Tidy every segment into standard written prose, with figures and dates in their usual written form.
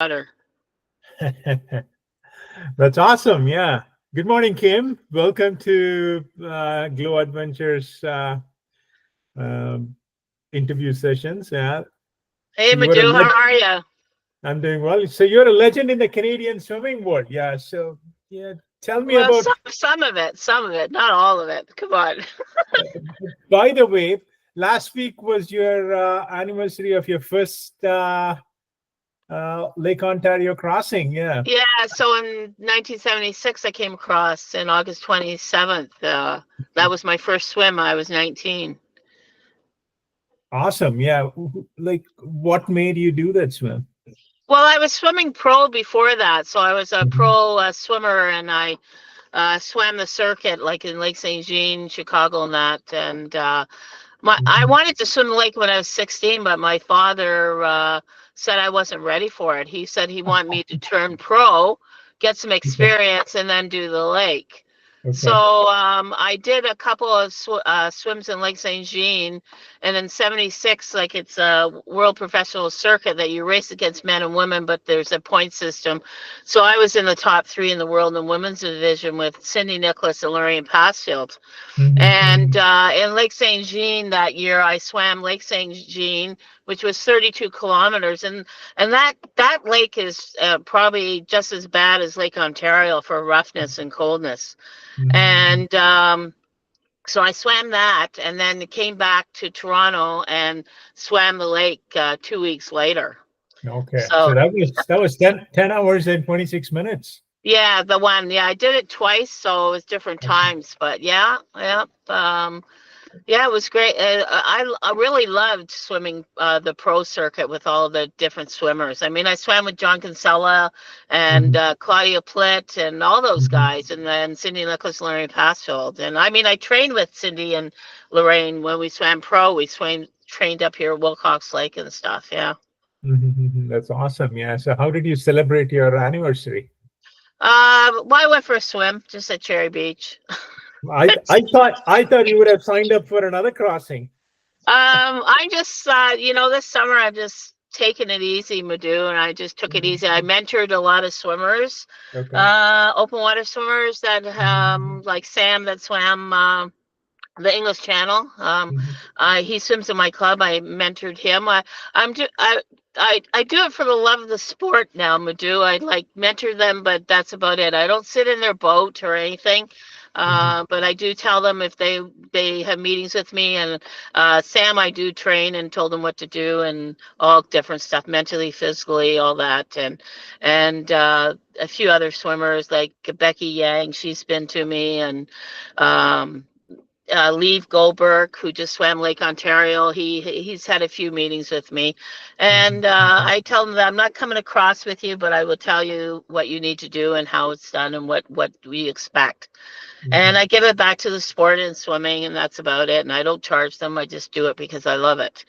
water. That's awesome. Yeah. Good morning, Kim. Welcome to Glow Adventures um, interview sessions. Yeah. Hey, So you are a Madhu, how legend. are you? I'm doing well. So you're a legend in the Canadian swimming world. Yeah. So yeah, tell me Well, about. some of it, not all of it. Come on. By the way, last week was your anniversary of your first Lake Ontario crossing. Yeah. Yeah, so in 1976, I came across in August 27th. That was my first swim. I was 19. Awesome. Yeah. Like, what made you do that swim? Well, I was swimming pro before that, so I was a Mhm. pro swimmer, and I swam the circuit like in Lake Saint-Jean, Chicago, and that. And I Mhm. wanted to swim the lake when I was 16, but my father said I wasn't ready for it. He said he wanted me to turn pro, get some Okay. experience, and then do the lake. So Okay. I did a couple of swims in Lake Saint Jean, and in '76, like it's a world professional circuit that you race against men and women, but there's a point system. So I was in the top three in the world in women's division with Cindy Nichols and Loreen Passfield. Mhm. And Mhm. in Lake Saint Jean that year, I swam Lake Saint Jean, which was 32 kilometers, and that lake is probably just as bad as Lake Ontario for roughness and coldness. Mhm. And so I swam that, and then came back to Toronto and swam the lake 2 weeks later. Okay. So So that was 10 hours and 26 minutes. yeah, the one, yeah, I did it twice, so it was different Okay. times, but yeah, yeah. Yeah, it was great. I really loved swimming the pro circuit with all the different swimmers. I mean, I swam with John Kinsella and Mhm. Claudia Plitt and all those Mhm. guys, and then Cindy Nicholas, Lorraine Passfield. And I mean, I trained with Cindy and Lorraine when we swam pro. We swam trained up here at Wilcox Lake and stuff. Yeah. Mhm. Mhm. That's awesome. Yeah. So how did you celebrate your anniversary? Well, I went for a swim just at Cherry Beach. I thought you would have signed up for another crossing. I just, this summer I've just taken it easy, Madhu, and I just took it Mhm. easy. I mentored a lot of swimmers, Okay. open water swimmers that, Mhm. like Sam that swam the English Channel. Mhm. He swims in my club. I mentored him. I'm do, I do it for the love of the sport now, Madhu. I like mentor them, but that's about it. I don't sit in their boat or anything. Mhm. But I do tell them if they have meetings with me, and Sam, I do train and told them what to do and all different stuff, mentally, physically, all that, and a few other swimmers like Becky Yang, she's been to me, and um, Leave Goldberg, who just swam Lake Ontario. He's had a few meetings with me, Mhm. and I tell him that I'm not coming across with you, but I will tell you what you need to do and how it's done and what we expect. And Mhm. I give it back to the sport and swimming, and that's about it. And I don't charge them. I just do it because I love it.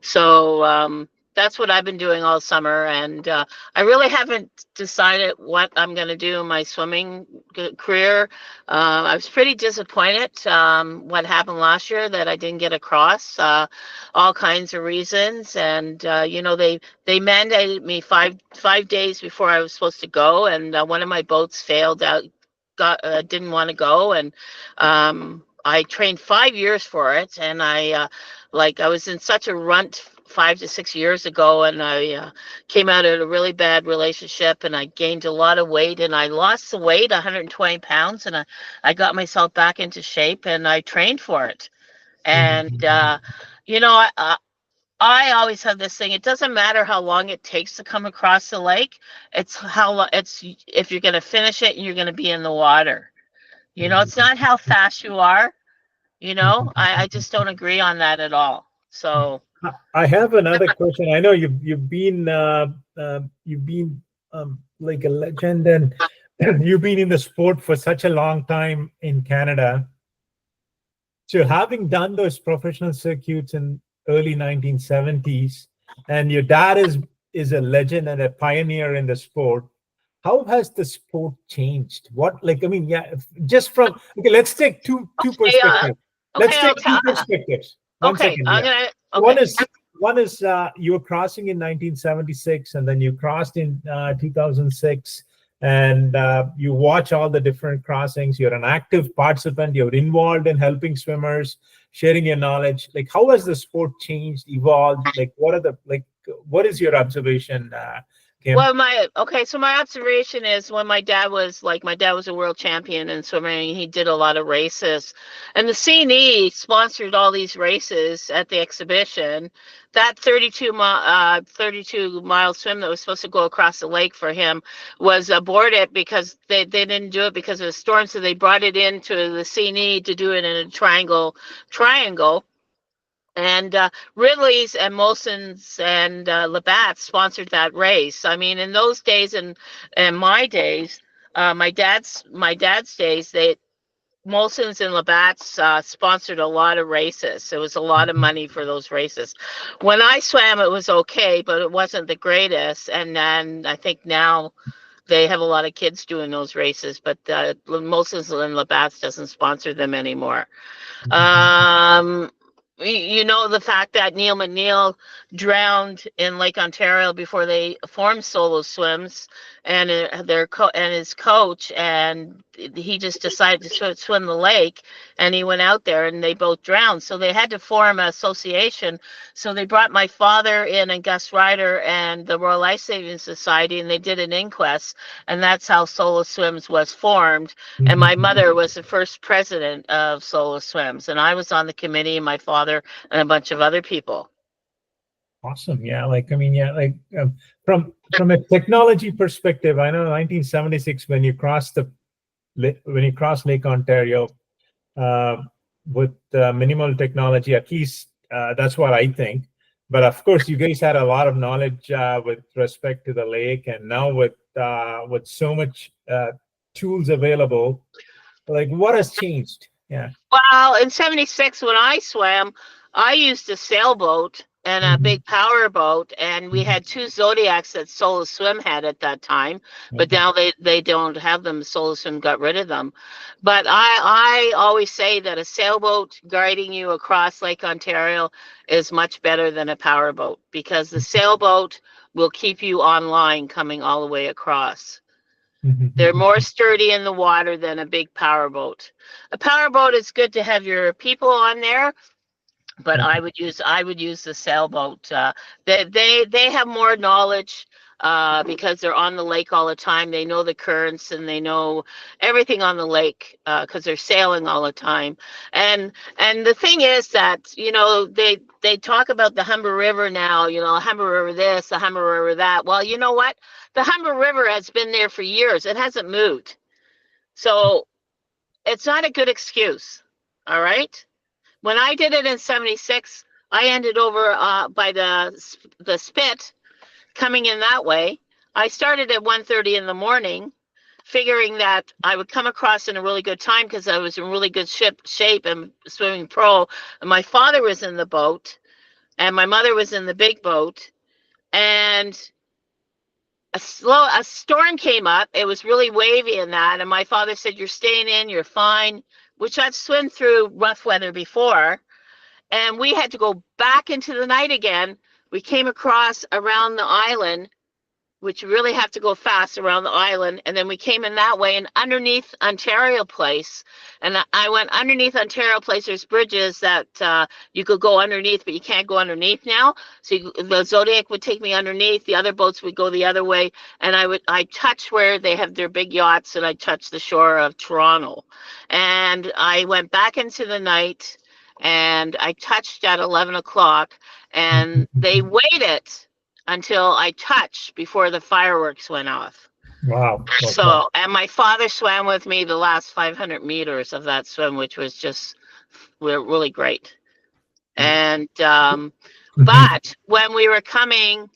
So that's what I've been doing all summer, and I really haven't decided what I'm going to do in my swimming career. I was pretty disappointed what happened last year that I didn't get across, all kinds of reasons, and they mandated me five days before I was supposed to go, and one of my boats failed out. Got didn't want to go, and I trained 5 years for it, and I was in such a runt 5 to 6 years ago, and I came out of a really bad relationship, and I gained a lot of weight, and I lost the weight, 120 pounds, and I got myself back into shape, and I trained for it. And Mhm. you know, I, I I always have this thing. It doesn't matter how long it takes to come across the lake. It's it's if you're going to finish it and you're going to be in the water. It's Mhm. not how fast you are. I Mhm. just don't agree on that at all. So. I have another question. I know you've been like a legend, and you've been in the sport for such a long time in Canada. So having done those professional circuits in early 1970s, and your dad is a legend and a pioneer in the sport. How has the sport changed? What, like, I mean, yeah, just from, okay, let's take two Okay, perspectives. okay, Let's I'll take tell. two perspectives. One Okay, second, I'm yeah. gonna. One Okay, is One is you were crossing in 1976, and then you crossed in 2006, and you watch all the different crossings. You're an active participant. You're involved in helping swimmers, sharing your knowledge. Like, how has the sport changed, evolved? Like, what is your observation, Kim? Well, so my observation is when my dad was a world champion in swimming. He did a lot of races, and the CNE sponsored all these races at the exhibition. That 32-mile swim that was supposed to go across the lake for him was aborted because they didn't do it because of the storm. So they brought it into the CNE to do it in a triangle. And Ridley's and Molson's and Labatt's sponsored that race. I mean, in those days and my days, my dad's days, Molson's and Labatt's sponsored a lot of races. It was a lot of money for those races. When I swam, it was okay, but it wasn't the greatest. And then I think now they have a lot of kids doing those races, but Molson's and Labatt's doesn't sponsor them anymore. The fact that Neil McNeil drowned in Lake Ontario before they formed Solo Swims, and his coach, and he just decided to swim the lake, and he went out there, and they both drowned. So they had to form an association. So they brought my father in and Gus Ryder and the Royal Life Saving Society, and they did an inquest, and that's how Solo Swims was formed. And my mother was the first president of Solo Swims, and I was on the committee, and my father and a bunch of other people. Awesome. Yeah. From a technology perspective, I know 1976 when you crossed Lake Ontario with minimal technology, at least that's what I think. But of course, you guys had a lot of knowledge with respect to the lake, and now with so much tools available, like, what has changed? Yeah. Well, in 76, when I swam, I used a sailboat and a big power boat, and we had two Zodiacs that Solo Swim had at that time, but now they don't have them. Solo Swim got rid of them. But I always say that a sailboat guiding you across Lake Ontario is much better than a power boat, because the sailboat will keep you online coming all the way across. They're more sturdy in the water than a big power boat. A power boat is good to have your people on there, but I would use the sailboat. They have more knowledge because they're on the lake all the time. They know the currents and they know everything on the lake because they're sailing all the time. And the thing is that they talk about the Humber River now. Humber River this, the Humber River that. Well, you know what? The Humber River has been there for years. It hasn't moved, so it's not a good excuse. All right. When I did it in 76, I ended over by the Spit, coming in that way. I started at 1:30 in the morning, figuring that I would come across in a really good time because I was in really good shape and swimming pro. And my father was in the boat, and my mother was in the big boat, and a storm came up. It was really wavy in that, and my father said, "You're staying in, you're fine," which I've swum through rough weather before. And we had to go back into the night again. We came across around the island, which you really have to go fast around the island. And then we came in that way and underneath Ontario Place. And I went underneath Ontario Place. There's bridges that you could go underneath, but you can't go underneath now. So the Zodiac would take me underneath. The other boats would go the other way. And I touched where they have their big yachts, and I touched the shore of Toronto. And I went back into the night, and I touched at 11 o'clock, and they waited until I touched before the fireworks went off. Wow. So, and my father swam with me the last 500 meters of that swim, which was just really great. And, but when we were coming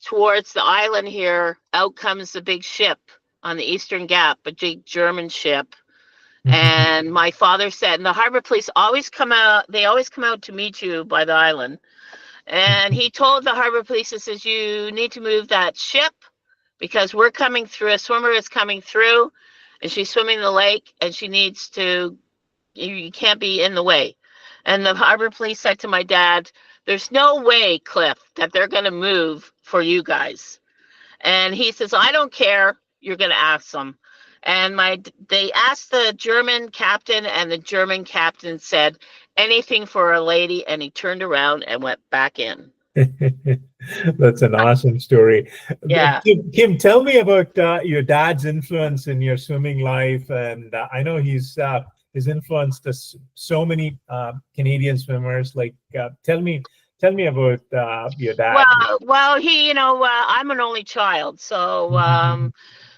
towards the island here, out comes the big ship on the Eastern Gap, a big German ship. And my father said, and the harbor police always come out to meet you by the island. And he told the harbor police, he says, "You need to move that ship because we're coming through. A swimmer is coming through, and she's swimming the lake, and she needs to, you can't be in the way." And the harbor police said to my dad, there's no way, Cliff, that they're going to move for you guys. And he says, I don't care. You're going to ask them. And they asked the German captain, and the German captain said, anything for a lady. And he turned around and went back in. That's an awesome story. Yeah. Kim, tell me about your dad's influence in your swimming life. And I know he's influenced so many Canadian swimmers. Like, tell me about your dad. Well, I'm an only child, so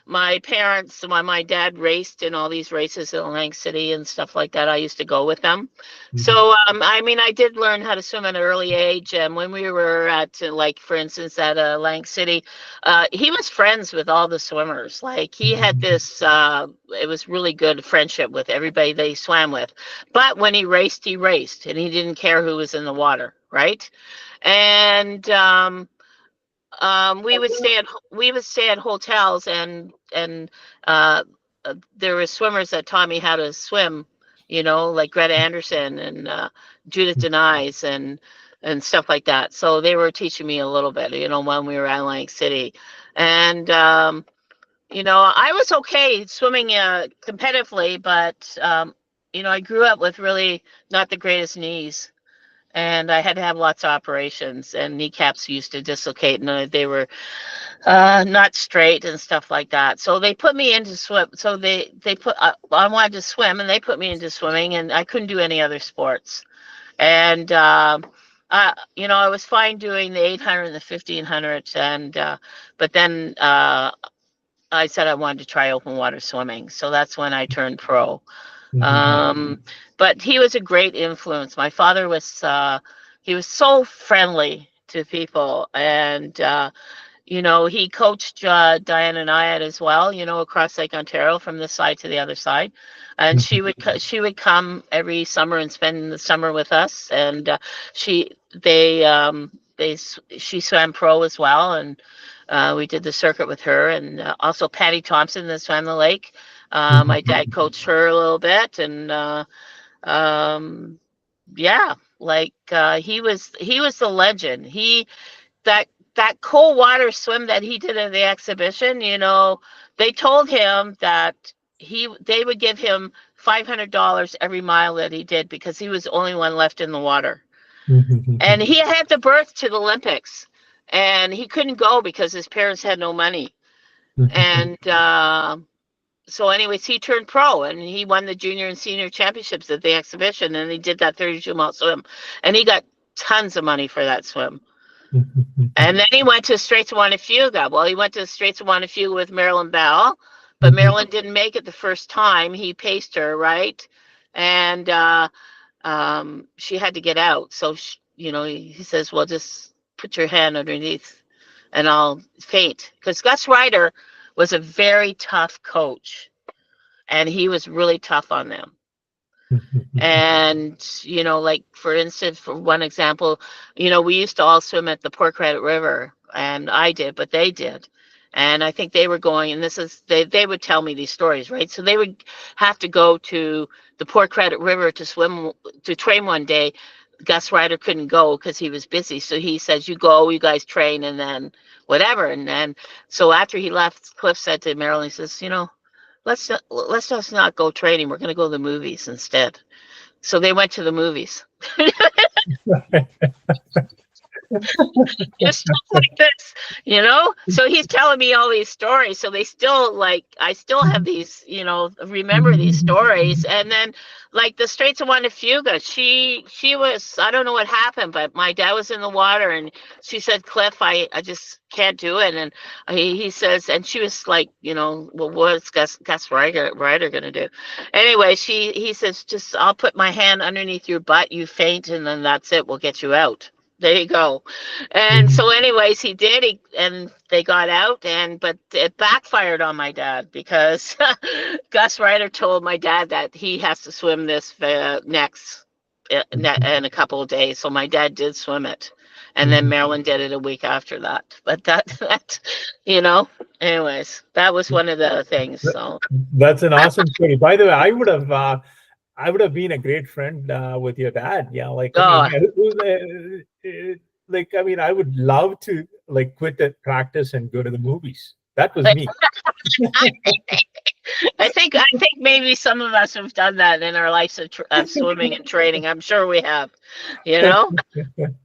my parents, my dad raced in all these races in Lac City and stuff like that. I used to go with them. So, I mean, I did learn how to swim at an early age. And when we were at, like, for instance, at Lac City, he was friends with all the swimmers. Like, he had this, it was really good friendship with everybody that he swam with. But when he raced, and he didn't care who was in the water, right? And we would stay at hotels, and there were swimmers that taught me how to swim, like Greta Anderson and Judith Denise and stuff like that. So they were teaching me a little bit, when we were at Lac City. And I was okay swimming competitively, but I grew up with really not the greatest knees. And I had to have lots of operations, and kneecaps used to dislocate, and they were not straight and stuff like that. So they put me into swim. So they put I wanted to swim, and they put me into swimming, and I couldn't do any other sports. And I was fine doing the 800 and the 1500, and but then I said I wanted to try open water swimming. So that's when I turned pro. But he was a great influence. My father was he was so friendly to people, and he coached Diane and I as well, across Lake Ontario from this side to the other side. And she would come every summer and spend the summer with us. And she swam pro as well, and we did the circuit with her, and also Patty Thompson that swam the lake. My dad coached her a little bit, and yeah, like he was the legend. That cold water swim that he did at the exhibition, they told him that they would give him $500 every mile that he did, because he was the only one left in the water. And he had the berth to the Olympics, and he couldn't go because his parents had no money. And so anyways, he turned pro, and he won the junior and senior championships at the exhibition, and he did that 32-mile swim, and he got tons of money for that swim. And then he went to Straits of Juan de Fuga. Well, he went to the Straits of Juan de Fuga with Marilyn Bell, but Marilyn didn't make it the first time. He paced her, right? And she had to get out. So, he says, well, just put your hand underneath and I'll faint. Because Gus Ryder was a very tough coach, and he was really tough on them. And, like, for instance, for one example, we used to all swim at the Port Credit River, and I did, but they did. And I think they were going, and they would tell me these stories, right? So they would have to go to the Port Credit River to train one day. Gus Ryder couldn't go because he was busy. So he says, you guys train, and then whatever. And then, so after he left, Cliff said to Marilyn, he says, let's just not go training. We're going to go to the movies instead. So they went to the movies. Just stuff like this, So he's telling me all these stories. So they still, I still have these, remember these stories. And then, like, the Straits of Juan de Fuga, she was, I don't know what happened, but my dad was in the water, and she said, Cliff, I just can't do it. And he says, and she was like, well, what's Gus Ryder going to do? Anyway, he says, just, I'll put my hand underneath your butt, you faint, and then that's it. We'll get you out. There you go. And so anyways, he did, and they got out, but it backfired on my dad, because Gus Ryder told my dad that he has to swim this next in a couple of days. So my dad did swim it. And then Marilyn did it a week after that. But that anyways, that was one of the things. So that's an awesome story. By the way, I would have I would have been a great friend with your dad. Yeah, like I Oh, mean, like I mean, I would love to like quit the practice and go to the movies. That was me. I think maybe some of us have done that in our lives of swimming and training. I'm sure we have, you know.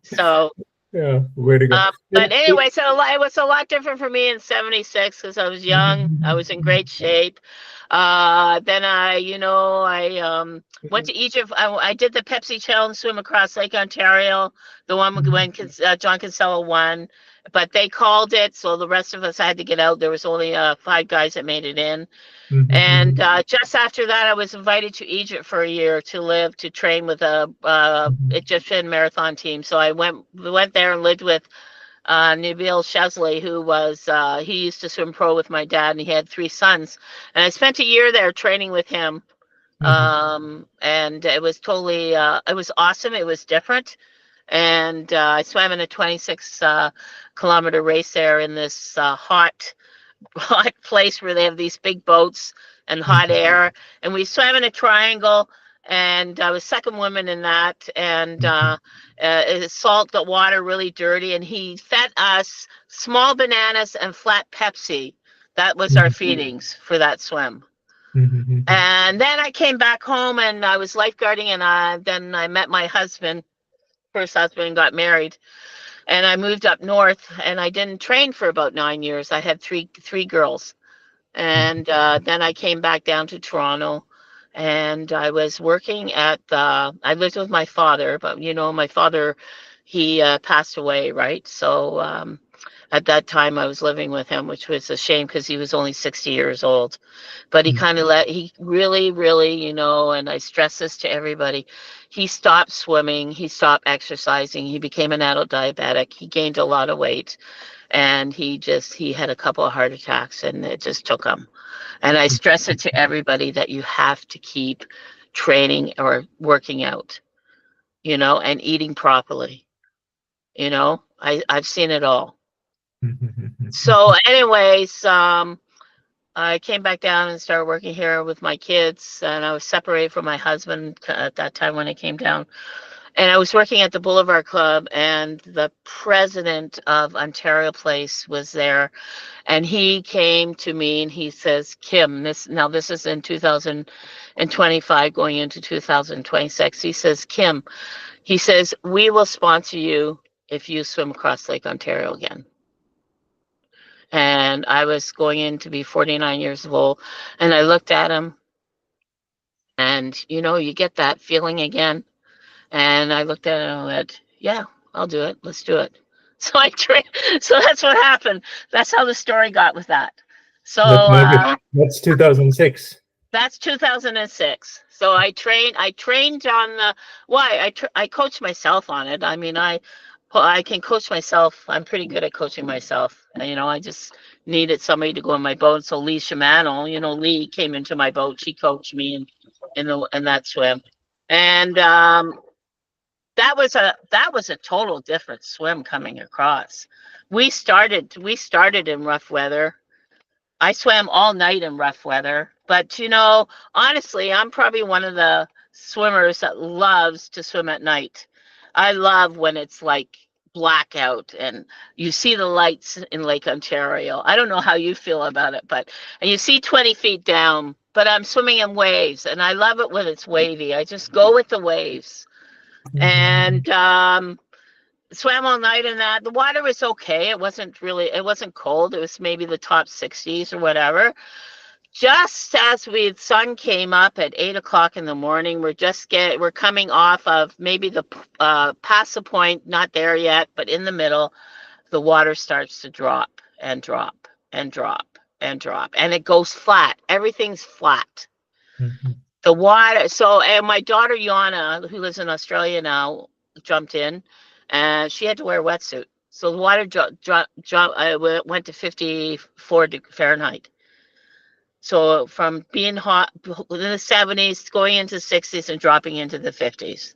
So, Yeah, way to go. but anyway, so it was a lot different for me in '76 because I was young. I was in great shape. Then I went to Egypt. I did the Pepsi Challenge swim across Lake Ontario, the one when John Kinsella won. But they called it, so the rest of us had to get out. There was only 5 guys that made it in. And just after that, I was invited to Egypt for a year to train with a Egyptian marathon team. So we went there and lived with Nabil Shazli, who was he used to swim pro with my dad, and he had 3 sons. And I spent a year there training with him. And it was totally it was awesome. It was different. And I swam in a 26 kilometer race there in this hot place where they have these big boats and hot air, and we swam in a triangle, and I was second woman in that, and salt the water really dirty, and he fed us small bananas and flat Pepsi. That was our feedings for that swim. And then I came back home and I was lifeguarding, and then I met my husband, first husband, and got married. And I moved up north, and I didn't train for about 9 years. I had three girls, and then I came back down to Toronto, and I was working at I lived with my father, but my father, he passed away, right? So at that time I was living with him, which was a shame because he was only 60 years old. But he really, really, and I stress this to everybody, he stopped swimming, he stopped exercising, he became an adult diabetic, he gained a lot of weight, and he had a couple of heart attacks, and it just took him. And I stress it to everybody that you have to keep training or working out, and eating properly. I've seen it all. So anyways, I came back down and started working here with my kids, and I was separated from my husband at that time when I came down. And I was working at the Boulevard Club, and the president of Ontario Place was there, and he came to me and he says, "Kim, this is in 2025 going into 2026. He says, "Kim," he says, "we will sponsor you if you swim across Lake Ontario again." And I was going in to be 49 years old, and I looked at him, and you get that feeling again. And I looked at it and I went, "Yeah, I'll do it. Let's do it." So I trained. So that's what happened. That's how the story got with that. So That's 2006. That's 2006. So I trained on the why I coach myself on it. I mean, I can coach myself. I'm pretty good at coaching myself. I just needed somebody to go in my boat. So Lee Shimano, Lee came into my boat. She coached me in that swim. And that was a total different swim coming across. We started in rough weather. I swam all night in rough weather, but honestly, I'm probably one of the swimmers that loves to swim at night. I love when it's like blackout and you see the lights in Lake Ontario. I don't know how you feel about it, and you see 20 feet down, but I'm swimming in waves, and I love it when it's wavy. I just go with the waves. And swam all night in that. The water was okay. It wasn't cold. It was maybe the top 60s or whatever. Just as the sun came up at 8 o'clock in the morning, we're coming off of maybe the past the point, not there yet, but in the middle, the water starts to drop and drop and drop and drop, and it goes flat. Everything's flat. The water. So, and my daughter Yana, who lives in Australia now, jumped in, and she had to wear a wetsuit. So the water went to 54 Fahrenheit. So from being hot in the 70s, going into the 60s, and dropping into the 50s.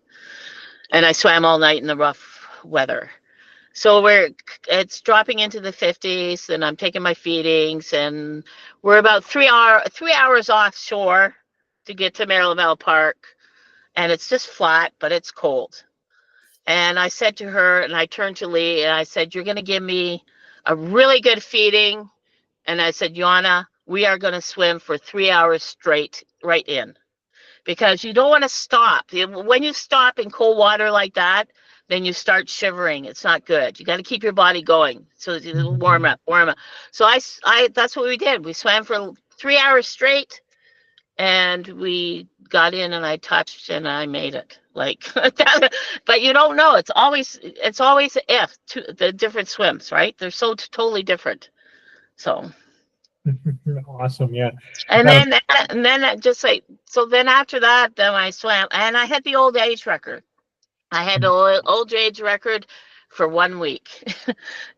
And I swam all night in the rough weather. So it's dropping into the 50s, and I'm taking my feedings, and we're about 3 hours offshore to get to Maribel Park. and it's just flat, but it's cold. And I said to her, and I turned to Lee, and I said, "You're going to give me a really good feeding." And I said, "Joanna, we are going to swim for 3 hours straight, right in, because you don't want to stop. When you stop in cold water like that, then you start shivering. It's not good. You got to keep your body going so it'll warm up, warm up." So that's what we did. We swam for 3 hours straight, and we got in, and I touched, and I made it. Like, but you don't know. It's always if to the different swims, right? They're so totally different. So. Awesome. Yeah. And Um, then, and then just like, so then after that, then I swam, and I had the old age record. I had the old age record for 1 week,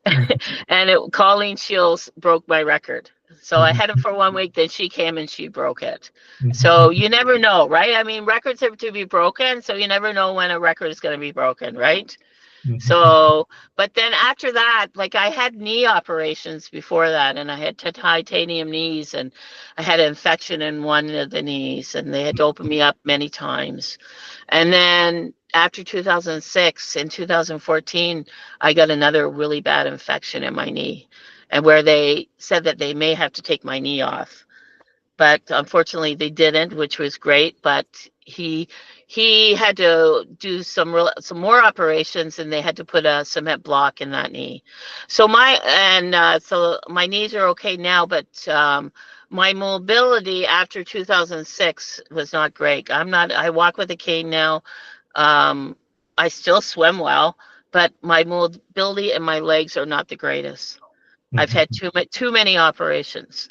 and Colleen Shields broke my record. So I had it for 1 week. Then she came and she broke it. So you never know, right? I mean, records have to be broken, so you never know when a record is going to be broken, right? So, but then after that, like I had knee operations before that, and I had titanium knees, and I had an infection in one of the knees, and they had to open me up many times. And then after 2006, in 2014, I got another really bad infection in my knee, and where they said that they may have to take my knee off, but unfortunately they didn't, which was great. But he had to do some more operations, and they had to put a cement block in that knee. So my knees are okay now, but my mobility after 2006 was not great. I walk with a cane now. I still swim well, but my mobility and my legs are not the greatest. I've had too many operations.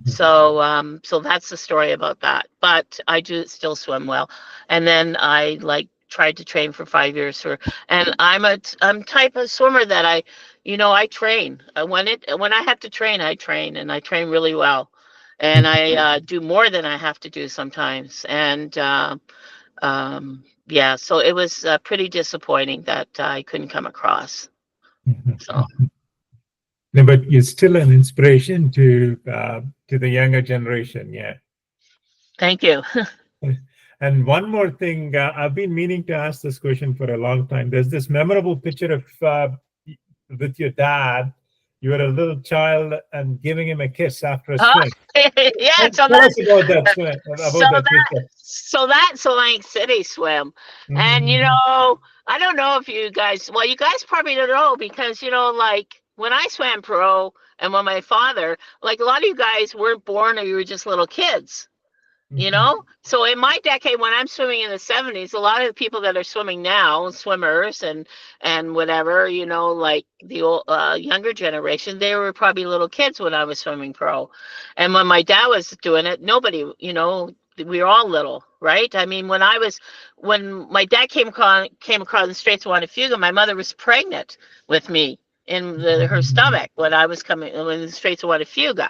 So that's the story about that. But I do still swim well. And then I tried to train for 5 years and I'm type of swimmer that I train. When I have to train, I train, and I train really well. And I do more than I have to do sometimes. And yeah, so it was pretty disappointing that I couldn't come across. So. No, but you're still an inspiration to the younger generation. Yeah. Thank you. And one more thing, I've been meaning to ask this question for a long time. There's this memorable picture of with your dad. You were a little child and giving him a kiss after a swim. Yeah, Tell us about that swim, picture. That's a Lac City swim. And I don't know if you guys probably don't know, because like when I swam pro and when my father, like a lot of you guys weren't born, or you were just little kids. So in my decade, when I'm swimming in the 70s, a lot of the people that are swimming now, swimmers and whatever, like the old, younger generation, they were probably little kids when I was swimming pro. And when my dad was doing it, nobody, we were all little, right? I mean, when my dad came across the Straits of Wanafuga, my mother was pregnant with me in her stomach when the Straits of Wanafuga,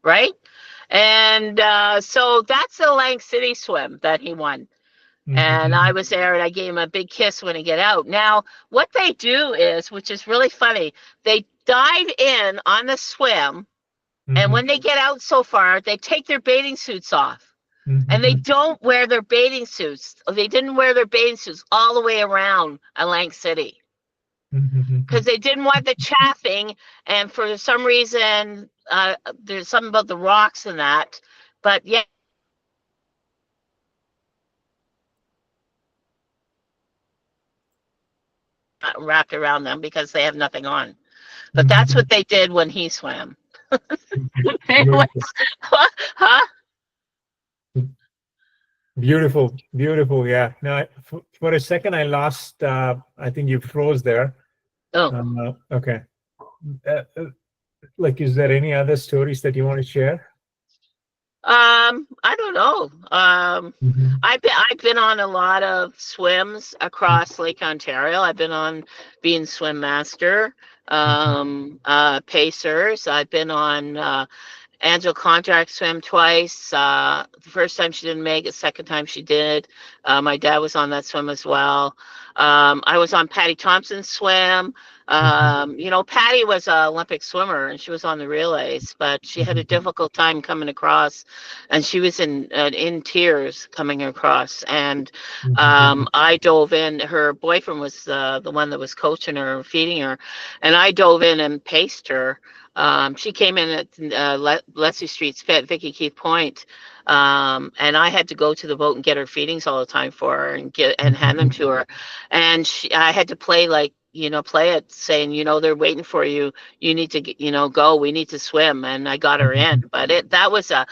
right? And so that's the Lac City swim that he won. And I was there, and I gave him a big kiss when he get out. Now, what they do is, which is really funny, they dive in on the swim, and when they get out so far, they take their bathing suits off. And they don't wear their bathing suits. They didn't wear their bathing suits all the way around Lac City, because they didn't want the chaffing, and for some reason there's something about the rocks and that. But yeah, wrapped around them because they have nothing on. But that's what they did when he swam. Huh? Beautiful, beautiful. Yeah. Now, for a second, I lost. I think you froze there. Oh. Okay. Is there any other stories that you want to share? I don't know. I've been on a lot of swims across Lake Ontario. I've been on being swim master, pacers. I've been on Angela Contract swam twice. The first time she didn't make it, second time she did. My dad was on that swim as well. I was on Patty Thompson's swim. You know, Patty was an Olympic swimmer and she was on the relays, but she had a difficult time coming across, and she was in tears coming across. And I dove in. Her boyfriend was the one that was coaching her, feeding her, and I dove in and paced her. She came in at Leslie Street's Fit, Vicky Keith Point, and I had to go to the boat and get her feedings all the time for her and hand them to her. And I had to play play it, saying, they're waiting for you. You need to, go. We need to swim. And I got her in, but that was a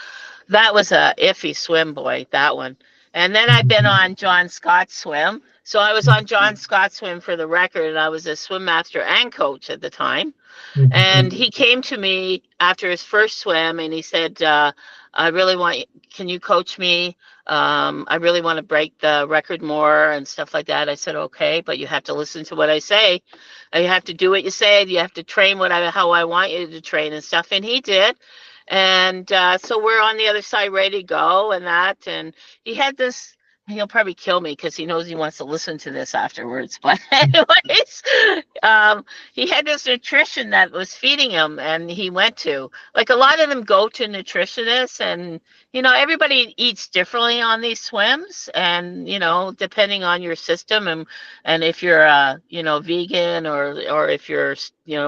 iffy swim, boy, that one. And then I've been on John Scott's swim. So I was on John Scott's swim, for the record, and I was a swim master and coach at the time. And he came to me after his first swim and he said, can you coach me? I really want to break the record more and stuff like that. I said, okay, but you have to listen to what I say. You have to do what you say. You have to train how I want you to train and stuff. And he did. And so we're on the other side ready to go and he had this. He'll probably kill me because he knows he wants to listen to this afterwards. But anyways, he had this nutrition that was feeding him, and he went to, like, a lot of them go to nutritionists, and everybody eats differently on these swims, and depending on your system and if you're vegan or if you're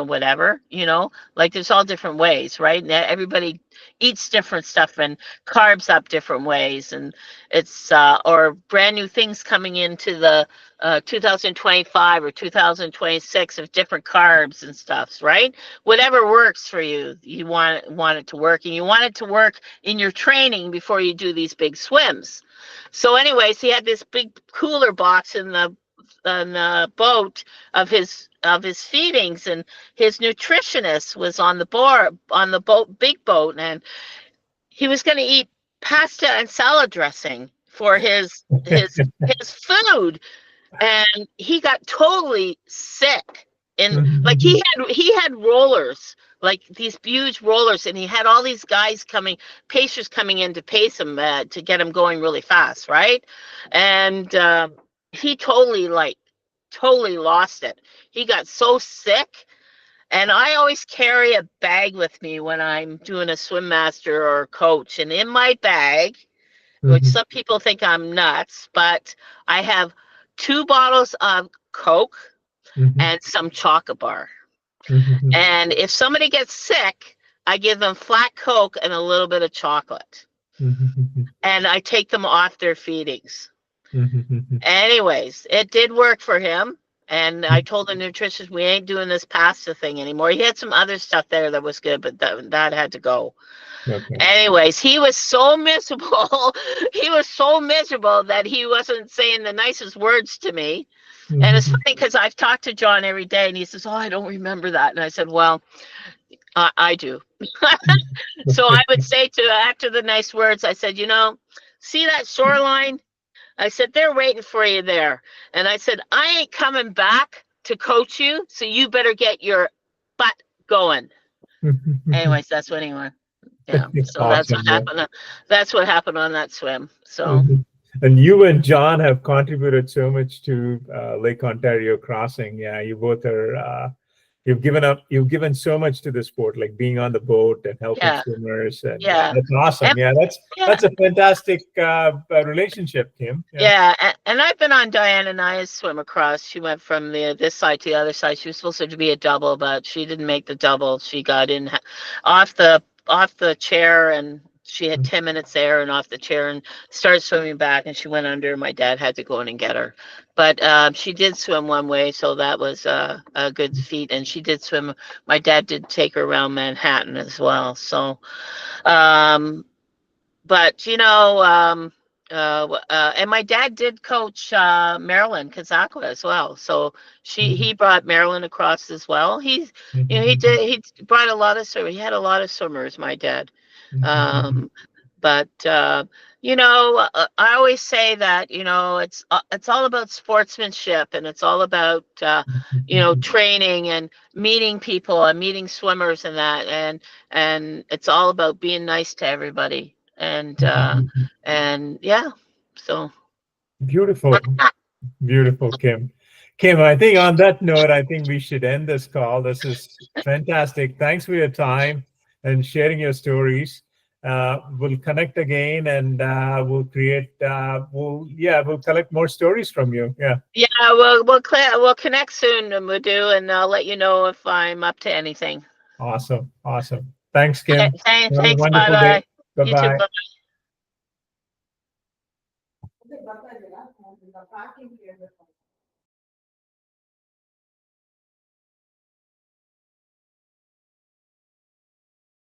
whatever, like there's all different ways, right? And everybody eats different stuff and carbs up different ways, and it's or brand new things coming into the 2025 or 2026 of different carbs and stuffs, right? Whatever works for you, you want it to work, and you want it to work in your training before you do these big swims. So anyways, he had this big cooler box in the boat of his feedings, and his nutritionist was on the boat, big boat, and he was going to eat pasta and salad dressing for his food, and he got totally sick. And like he had rollers, like these huge rollers, and he had all these guys pacers coming in to pace him to get him going really fast, right? And he totally lost it. He got so sick. And I always carry a bag with me when I'm doing a swim master or coach. And in my bag, which some people think I'm nuts, but I have 2 bottles of Coke and some chocolate bar. And if somebody gets sick, I give them flat Coke and a little bit of chocolate. And I take them off their feedings. Anyways, it did work for him. And I told the nutritionist, we ain't doing this pasta thing anymore. He had some other stuff there that was good, but that had to go. Okay. Anyways, he was so miserable. He was so miserable that he wasn't saying the nicest words to me. And it's funny because I've talked to John every day, and he says, I don't remember that. And I said, well, I do. So I would say after the nice words, I said, see that shoreline? I said, they're waiting for you there. And I said, I ain't coming back to coach you, so you better get your butt going. Anyways, that's what he went. Yeah. So awesome, that's what happened. That's what happened on that swim. So. And you and John have contributed so much to Lake Ontario crossing. Yeah, you both are. You've given so much to the sport, like being on the boat and helping swimmers. And that's awesome. That's a fantastic relationship, Kim. Yeah, and I've been on Diana Naya's swim across. She went from this side to the other side. She was supposed to be a double, but she didn't make the double. She got in off the chair, and she had 10 minutes there and off the chair and started swimming back, and she went under. My dad had to go in and get her. But she did swim one way, so that was a good feat. And she did swim. My dad did take her around Manhattan as well. So, but, and my dad did coach Marilyn Kazakwa as well. So he brought Marilyn across as well. He brought a lot of swimmers. He had a lot of swimmers, my dad. But I always say that it's all about sportsmanship, and it's all about training and meeting people and meeting swimmers and that, and it's all about being nice to everybody, and yeah, so. Beautiful. Beautiful, Kim. Kim, I think on that note, I think we should end this call. This is fantastic. Thanks for your time and sharing your stories. We'll connect again, and we'll collect more stories from you. Yeah. Yeah, we'll connect soon, Madhu, and I'll let you know if I'm up to anything. Awesome. Awesome. Thanks, Kim. Have a Thanks. Bye wonderful day. bye. You too. Bye-bye. Bye.